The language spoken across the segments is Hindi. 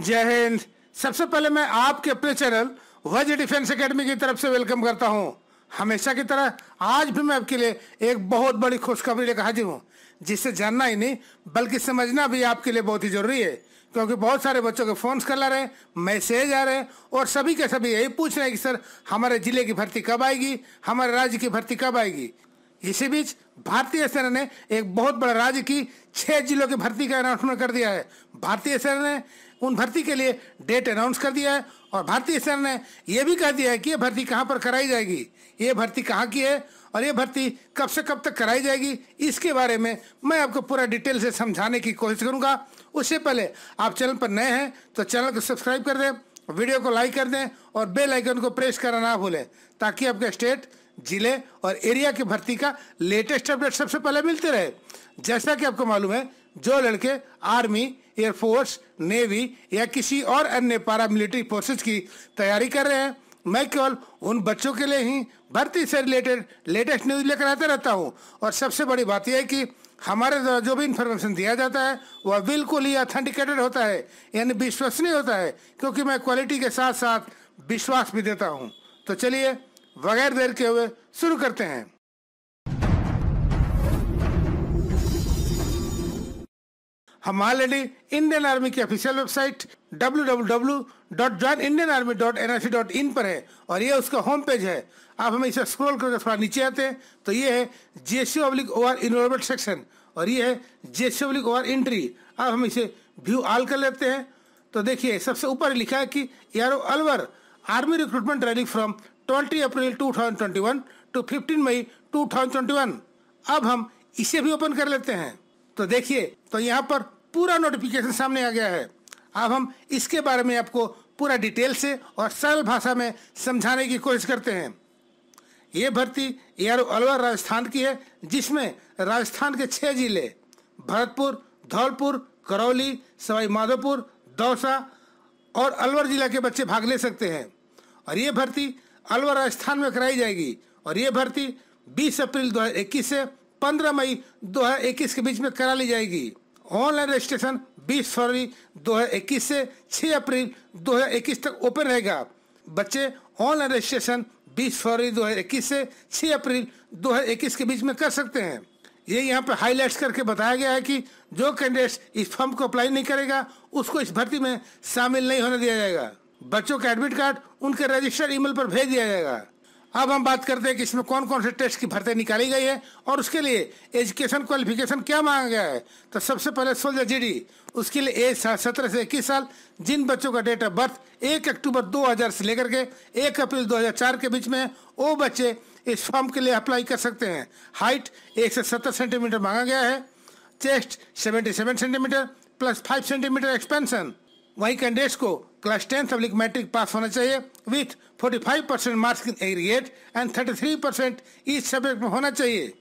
जय हिंद। सबसे पहले मैं आपके अपने चैनल वज्र डिफेंस एकेडमी की तरफ से वेलकम करता हूं। हमेशा की तरह आज भी मैं आपके लिए एक बहुत बड़ी खुशखबरी लेकर हाजिर हूं, जिससे जानना ही नहीं बल्कि समझना भी आपके लिए बहुत ही जरूरी है। क्योंकि बहुत सारे बच्चों के फोन कर ला रहे हैं, मैसेज आ रहे हैं और सभी के सभी यही पूछ रहे हैं कि सर हमारे जिले की भर्ती कब आएगी, हमारे राज्य की भर्ती कब आएगी। इसी बीच भारतीय सेना ने एक बहुत बड़ा राज्य की 6 जिलों की भर्ती का अनाउंसमेंट कर दिया है। भारतीय सेना ने उन भर्ती के लिए डेट अनाउंस कर दिया है और भारतीय सेना ने यह भी कह दिया है कि ये भर्ती कहां पर कराई जाएगी, ये भर्ती कहां की है और ये भर्ती कब से कब तक कराई जाएगी। इसके बारे में मैं आपको पूरा डिटेल से समझाने की कोशिश करूंगा। उससे पहले आप चैनल पर नए हैं तो चैनल को सब्सक्राइब कर दें, वीडियो को लाइक कर दें और बेल आइकन को प्रेस करना ना भूलें, ताकि आपके स्टेट, जिले और एरिया की भर्ती का लेटेस्ट अपडेट सबसे पहले मिलते रहे। जैसा कि आपको मालूम है, जो लड़के आर्मी, एयरफोर्स, नेवी या किसी और अन्य पैरामिलिट्री फोर्सेस की तैयारी कर रहे हैं, मैं केवल उन बच्चों के लिए ही भर्ती से रिलेटेड लेटेस्ट न्यूज लेकर आते रहता हूं। और सबसे बड़ी बात यह है कि हमारे द्वारा जो भी इंफॉर्मेशन दिया जाता है वह बिल्कुल ही ऑथेंटिकेटेड होता है, यानी विश्वसनीय होता है, क्योंकि मैं क्वालिटी के साथ साथ विश्वास भी देता हूं। तो चलिए बगैर देर के हुए शुरू करते हैं। हम ऑलरेडी इंडियन आर्मी की ऑफिशियल वेबसाइट www.joinindianarmy.nic.in पर है और ये उसका होम पेज है। आप हमें इसे स्क्रॉल करके थोड़ा नीचे आते हैं तो ये है GSU/OR इनरोलमेंट सेक्शन और ये है GSU/OR एंट्री। अब हम इसे व्यू ऑल कर लेते हैं तो देखिए सबसे ऊपर लिखा है कि यारो Alwar army recruitment training from 20 April 2021 to 15 May 2021। अब हम इसे भी ओपन कर लेते हैं तो देखिए तो यहाँ पर पूरा नोटिफिकेशन सामने आ गया है। अब हम इसके बारे में आपको पूरा डिटेल से और सरल भाषा में समझाने की कोशिश करते हैं। ये भर्ती यारो अलवर राजस्थान की है, जिसमें राजस्थान के 6 जिले भरतपुर, धौलपुर, करौली, सवाई माधोपुर, दौसा और अलवर जिला के बच्चे भाग ले सकते हैं। और ये भर्ती अलवर राजस्थान में कराई जाएगी और ये भर्ती 20 अप्रैल 2021 से 15 मई 2021 के बीच में करा ली जाएगी। ऑनलाइन रजिस्ट्रेशन 20 फरवरी 2021 से 6 अप्रैल 2021 तक ओपन रहेगा। बच्चे ऑनलाइन रजिस्ट्रेशन 20 फरवरी 2021 से 6 अप्रैल 2021 के बीच में कर सकते हैं। ये यहाँ पे हाईलाइट्स करके बताया गया है कि जो कैंडिडेट्स इस फॉर्म को अप्लाई नहीं करेगा उसको इस भर्ती में शामिल नहीं होने दिया जाएगा। बच्चों का एडमिट कार्ड उनके रजिस्टर्ड ईमेल पर भेज दिया जाएगा। अब हम बात करते हैं कि इसमें कौन कौन से टेस्ट की भर्ती निकाली गई है और उसके लिए एजुकेशन क्वालिफिकेशन क्या मांगा गया है। तो सबसे पहले सोल्जर GD, उसके लिए एज 17 से 21 साल। जिन बच्चों का डेट ऑफ बर्थ 1 अक्टूबर 2000 से लेकर के 1 अप्रैल 2004 के बीच में है, वो बच्चे इस फॉर्म के लिए अप्लाई कर सकते हैं। हाइट 170 सेंटीमीटर मांगा गया है। Chest 77 centimetre plus 5 centimetre expansion. वहीं कैंडिडेट्स को क्लास 10th मैट्रिक पास होना चाहिए with 45% marks in aggregate and 33% each subject में होना चाहिए।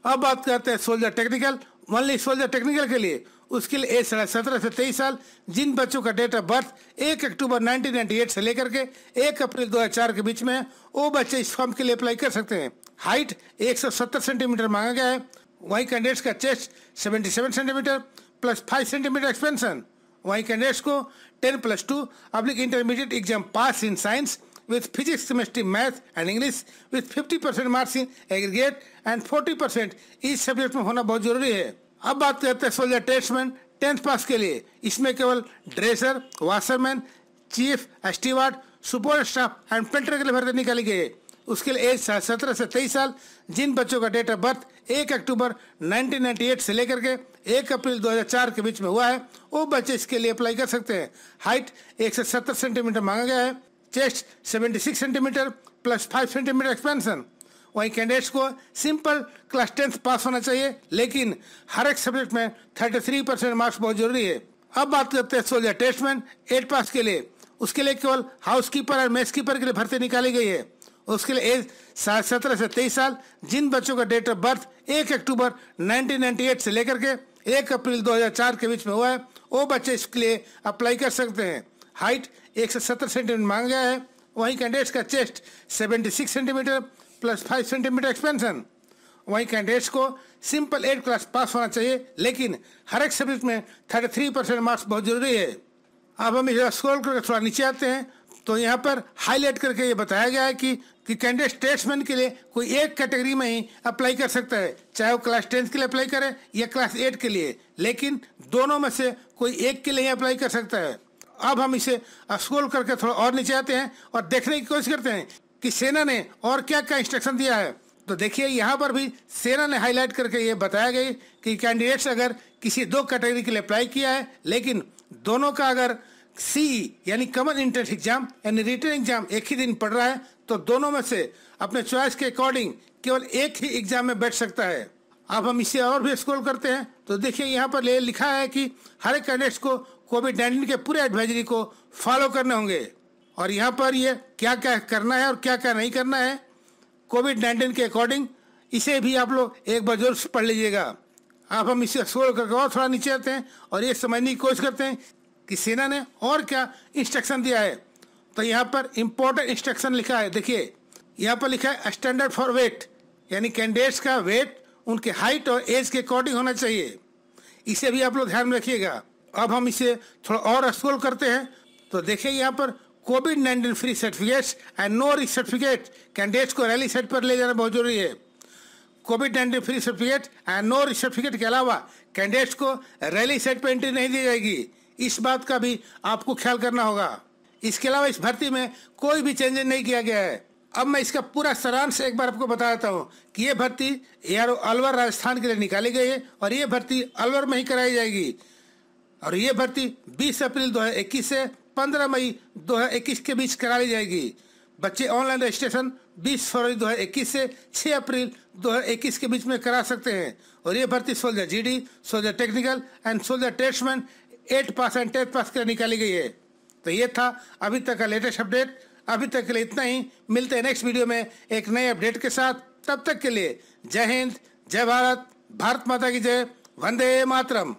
अब बात करते हैं soldier technical. Only soldier technical के लिए उसके लिए एज 17 से 23 साल। जिन बच्चों का डेट ऑफ बर्थ 1 अक्टूबर 1998 से लेकर के 1 अप्रैल 2004 के बीच में है, वो बच्चे इस फॉर्म के लिए अप्लाई कर सकते हैं। हाइट 170 सेंटीमीटर मांगा गया है। वहीं कैंडिडेट्स का chest 77 centimetre plus 5 centimetre expansion. वहीं कैंडिडेट्स को 10+2 intermediate exam pass in science with physics, chemistry, math and English with 50% marks in aggregate and 40% इस सब्जेक्ट में होना बहुत जरूरी है। अब बात करते हैं सोल्जर टेस्टमैन 10th पास के लिए। इसमें केवल dresser, washerman, chief, steward, support staff and painter के लिए भर्ती निकाली गई है। उसके लिए एज 17 से 23 साल। जिन बच्चों का डेट ऑफ बर्थ 1 अक्टूबर 1998 से लेकर के 1 अप्रैल 2004 के बीच में हुआ है, वो बच्चे इसके लिए अप्लाई कर सकते हैं। हाइट 170 सेंटीमीटर मांगा गया है। Chest 76 centimetre plus 5 centimetre expansion. वहीं कैंडिडेट्स को सिंपल क्लास 10th पास होना चाहिए, लेकिन हर एक सब्जेक्ट में 33% मार्क्स बहुत जरूरी है। अब बात करते हैं सोल्जर टेस्टमैन 8 पास के लिए। उसके लिए केवल हाउस कीपर और मेस कीपर के लिए भर्ती निकाली गई है। उसके लिए एज 17 से 23 साल। जिन बच्चों का डेट ऑफ बर्थ 1 अक्टूबर 1998 से लेकर के 1 अप्रैल 2004 के बीच में हुआ है, वो बच्चे इसके लिए अप्लाई कर सकते हैं। हाइट 170 सेंटीमीटर मांगा गया है। वहीं कैंडिडेट्स का chest 76 centimetre plus 5 centimetre expansion. वहीं कैंडिडेट्स को सिंपल 8 क्लास पास होना चाहिए, लेकिन हर एक सब्जेक्ट में 33% मार्क्स बहुत जरूरी है। अब हम इसे स्क्रॉल करके थोड़ा नीचे आते हैं तो यहाँ पर हाईलाइट करके ये बताया गया है कि कैंडिडेट स्टेट्समैन के लिए कोई एक कैटेगरी में ही अप्लाई कर सकता है, चाहे वो क्लास 10 के लिए अप्लाई करे या क्लास 8 के लिए, लेकिन दोनों में से कोई एक के लिए ही अप्लाई कर सकता है। अब हम इसे स्क्रॉल करके थोड़ा और नीचे आते हैं और देखने की कोशिश करते हैं कि सेना ने और क्या क्या इंस्ट्रक्शन दिया है। तो देखिए यहाँ पर भी सेना ने हाईलाइट करके ये बताया गया कि कैंडिडेट्स अगर किसी 2 कैटेगरी के लिए अप्लाई किया है, लेकिन दोनों का अगर सीई यानी कॉमन एंट्रेंस एग्जाम यानी रिटन एग्जाम एक ही दिन पढ़ रहा है तो दोनों में से अपने चॉइस के अकॉर्डिंग केवल एक ही एग्जाम में बैठ सकता है। अब हम इसे और भी स्क्रॉल करते हैं तो देखिए यहाँ पर लिखा है कि हर एक कैंडिडेट्स को कोविड-19 के पूरे एडवाइजरी को फॉलो करने होंगे और यहाँ पर ये क्या क्या करना है और क्या क्या नहीं करना है कोविड-19 के अकॉर्डिंग, इसे भी आप लोग एक बार जरूर पढ़ लीजिएगा। अब हम इसे स्क्रॉल करके और थोड़ा नीचे आते हैं और ये समझने की कोशिश करते हैं कि सेना ने और क्या इंस्ट्रक्शन दिया है। तो यहाँ पर इम्पोर्टेंट इंस्ट्रक्शन लिखा है, देखिए यहाँ पर लिखा है स्टैंडर्ड फॉर वेट, यानी कैंडिडेट्स का वेट उनके हाइट और एज के अकॉर्डिंग होना चाहिए, इसे भी आप लोग ध्यान में रखिएगा। अब हम इसे थोड़ा और स्क्रॉल करते हैं तो देखिए यहाँ पर कोविड-19 free certificates and no risk certificate candidates को रैली साइट पर ले जाना बहुत जरूरी है। कोविड-19 free certificate and no risk certificate के अलावा कैंडिडेट्स को रैली साइट पर एंट्री नहीं दी जाएगी, इस बात का भी आपको ख्याल करना होगा। इसके अलावा इस भर्ती में कोई भी चेंजेस नहीं किया गया है। अब मैं इसका पूरा सारांश एक बार आपको बता देता हूँ कि ये भर्ती ARO अलवर राजस्थान के लिए निकाली गई है और ये भर्ती अलवर में ही कराई जाएगी और ये भर्ती 20 अप्रैल 2021 से 15 मई 2021 के बीच करा ली जाएगी। बच्चे ऑनलाइन रजिस्ट्रेशन 20 फरवरी 2021 से 6 अप्रैल 2021 के बीच में करा सकते हैं और ये भर्ती soldier GD, soldier technical and soldier tradesman 8 pass and 10 पास के लिए निकाली गई है। तो ये था अभी तक का लेटेस्ट अपडेट। अभी तक के लिए इतना ही, मिलते हैं नेक्स्ट वीडियो में एक नए अपडेट के साथ। तब तक के लिए जय हिंद, जय भारत, भारत माता की जय, वंदे मातरम।